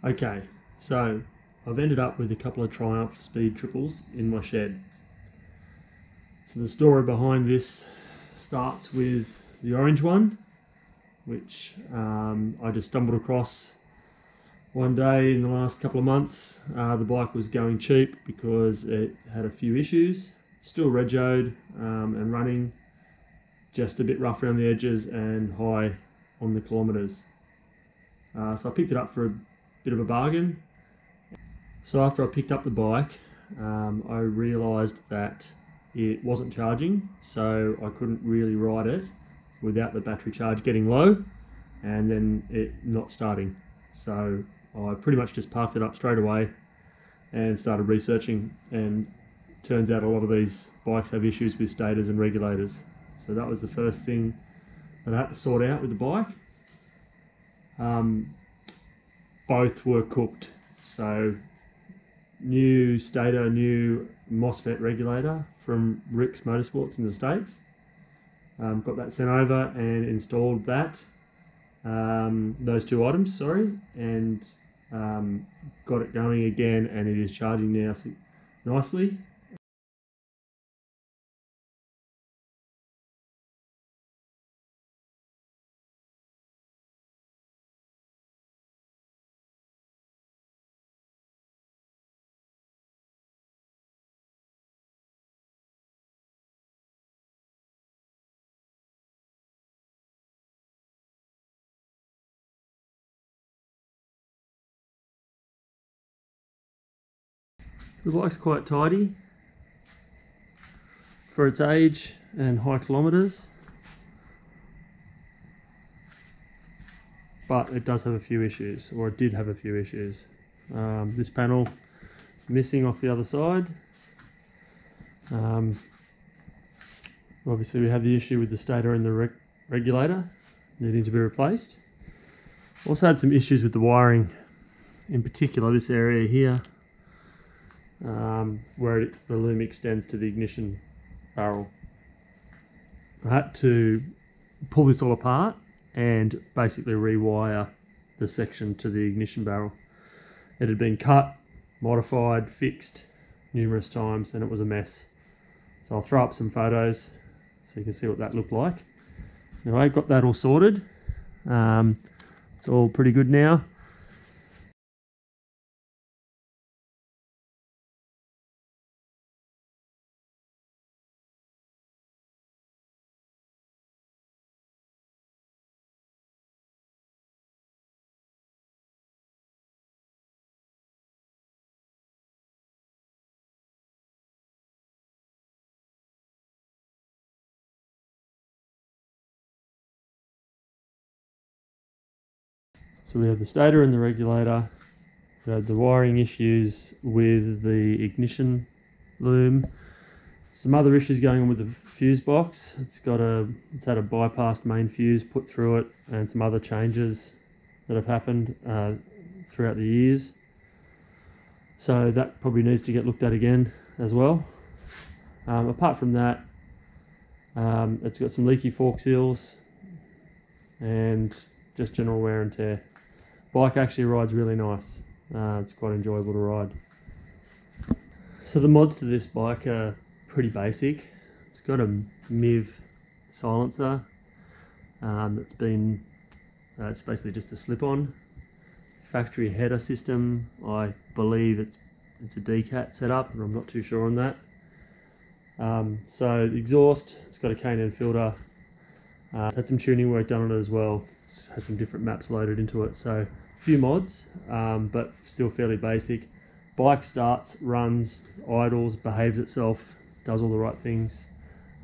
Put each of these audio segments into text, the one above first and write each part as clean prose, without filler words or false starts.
Okay, so I've ended up with a couple of Triumph speed triples in my shed. So the story behind this starts with the orange one, which I just stumbled across one day in the last couple of months. The bike was going cheap because it had a few issues, still regoed and running, just a bit rough around the edges and high on the kilometres. So I picked it up for a bit of a bargain. So after I picked up the bike, I realised that it wasn't charging, so I couldn't really ride it without the battery charge getting low and then it not starting. So I pretty much just parked it up straight away and started researching, and turns out a lot of these bikes have issues with stators and regulators. So that was the first thing that I had to sort out with the bike. Both were cooked, so new stator, new MOSFET regulator from Rick's Motorsports in the States. Got that sent over and installed that, those two items, sorry, and got it going again, and it is charging now nicely. The bike's quite tidy for its age and high kilometres, but it does have a few issues, or it did have a few issues. This panel missing off the other side. Obviously we have the issue with the stator and the regulator needing to be replaced. Also had some issues with the wiring, in particular this area here, where the loom extends to the ignition barrel. I had to pull this all apart and basically rewire the section to the ignition barrel. It had been cut, modified, fixed numerous times, and it was a mess. So I'll throw up some photos so you can see what that looked like. Anyway, I've got that all sorted. It's all pretty good now. So we have the stator and the regulator. We had the wiring issues with the ignition loom. Some other issues going on with the fuse box. It's had a bypassed main fuse put through it, and some other changes that have happened throughout the years. So that probably needs to get looked at again as well. Apart from that, it's got some leaky fork seals and just general wear and tear. Bike actually rides really nice. It's quite enjoyable to ride. So the mods to this bike are pretty basic. It's got a MIV silencer that's been, it's basically just a slip-on. Factory header system, I believe it's a DCAT setup, and I'm not too sure on that. So the exhaust, it's got a K&N filter. It's had some tuning work done on it as well. It's had some different maps loaded into it, so a few mods, but still fairly basic. Bike starts, runs, idles, behaves itself, does all the right things.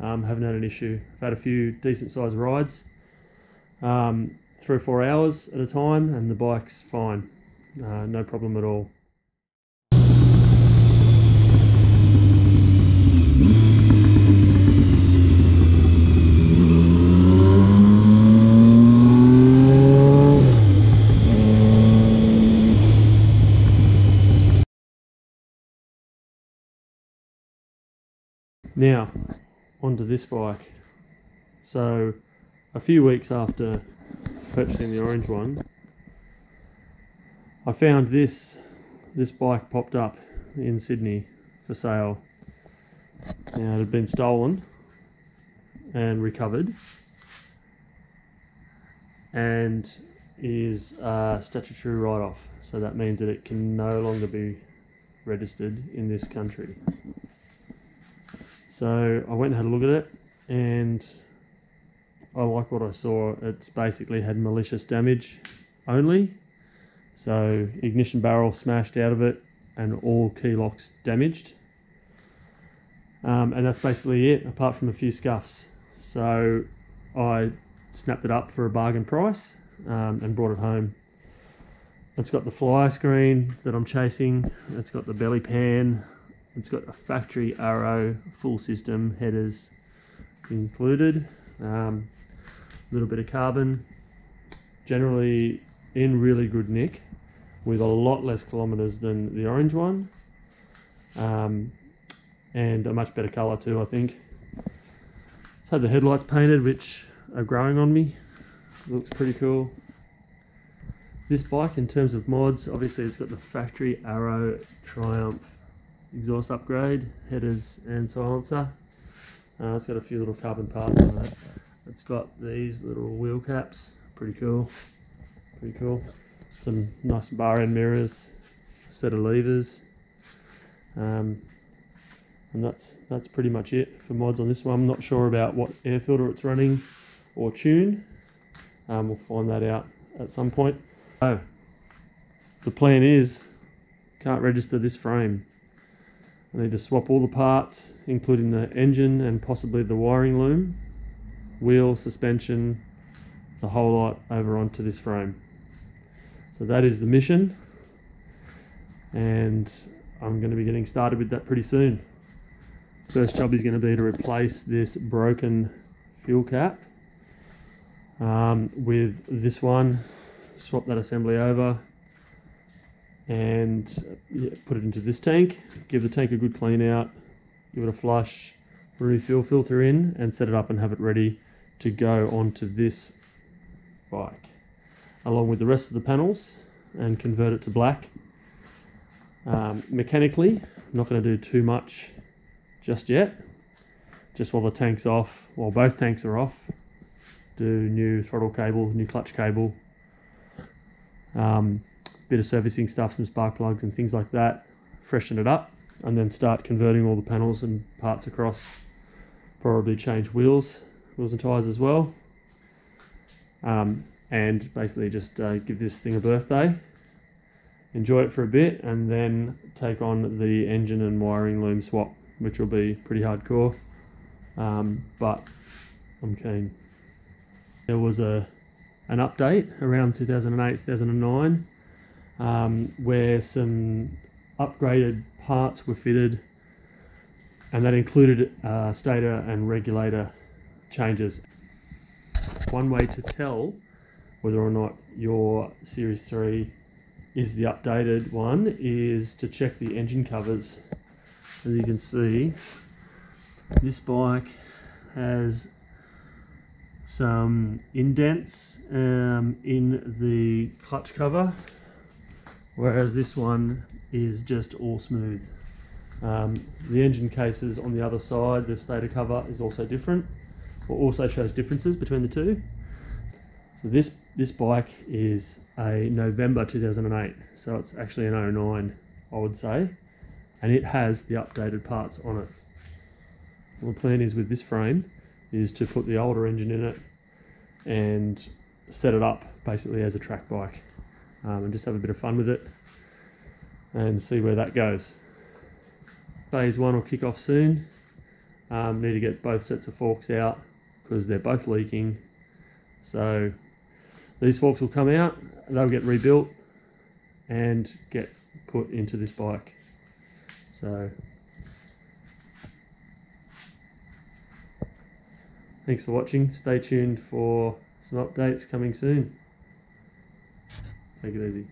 Haven't had an issue. I've had a few decent sized rides, 3 or 4 hours at a time, and the bike's fine, no problem at all. Now, onto this bike. So, a few weeks after purchasing the orange one, I found this bike popped up in Sydney for sale. Now, it had been stolen and recovered, and is a statutory write-off, so that means that it can no longer be registered in this country. So I went and had a look at it, and I like what I saw. It's basically had malicious damage only, so ignition barrel smashed out of it and all key locks damaged, and that's basically it, apart from a few scuffs. So I snapped it up for a bargain price and brought it home. It's got the flyer screen that I'm chasing, it's got the belly pan, it's got a factory arrow, full system, headers included, a little bit of carbon, generally in really good nick, with a lot less kilometres than the orange one, and a much better colour too, I think. It's had the headlights painted, which are growing on me. Looks pretty cool. This bike, in terms of mods, obviously it's got the factory arrow Triumph exhaust upgrade, headers and silencer. It's got a few little carbon parts on it. It's got these little wheel caps, pretty cool. Some nice bar end mirrors, set of levers, and that's pretty much it for mods on this one. I'm not sure about what air filter it's running or tune. We'll find that out at some point. So the plan is, can't register this frame. I need to swap all the parts, including the engine and possibly the wiring loom, wheel, suspension, the whole lot over onto this frame. So that is the mission, and I'm going to be getting started with that pretty soon. First job is going to be to replace this broken fuel cap with this one, swap that assembly over, and put it into this tank, give the tank a good clean out, give it a flush, put a new fuel filter in, and set it up and have it ready to go onto this bike, along with the rest of the panels, and convert it to black. Mechanically, I'm not going to do too much just yet, just while the tank's off, while both tanks are off. Do new throttle cable, new clutch cable, bit of servicing stuff, some spark plugs and things like that, freshen it up, and then start converting all the panels and parts across. Probably change wheels and tyres as well, and basically just give this thing a birthday, enjoy it for a bit, and then take on the engine and wiring loom swap, which will be pretty hardcore, but I'm keen. There was an update around 2008-2009 where some upgraded parts were fitted, and that included stator and regulator changes. One way to tell whether or not your Series 3 is the updated one is to check the engine covers. As you can see, this bike has some indents in the clutch cover, whereas this one is just all smooth. The engine cases on the other side, the stator cover, is also different, or also shows differences between the two. So this bike is a November 2008, so it's actually an 09, I would say, and it has the updated parts on it. Well, the plan is with this frame is to put the older engine in it and set it up basically as a track bike, and just have a bit of fun with it and see where that goes. Phase 1 will kick off soon. Need to get both sets of forks out because they're both leaking. So these forks will come out, they'll get rebuilt and get put into this bike. So thanks for watching. Stay tuned for some updates coming soon. Take it easy.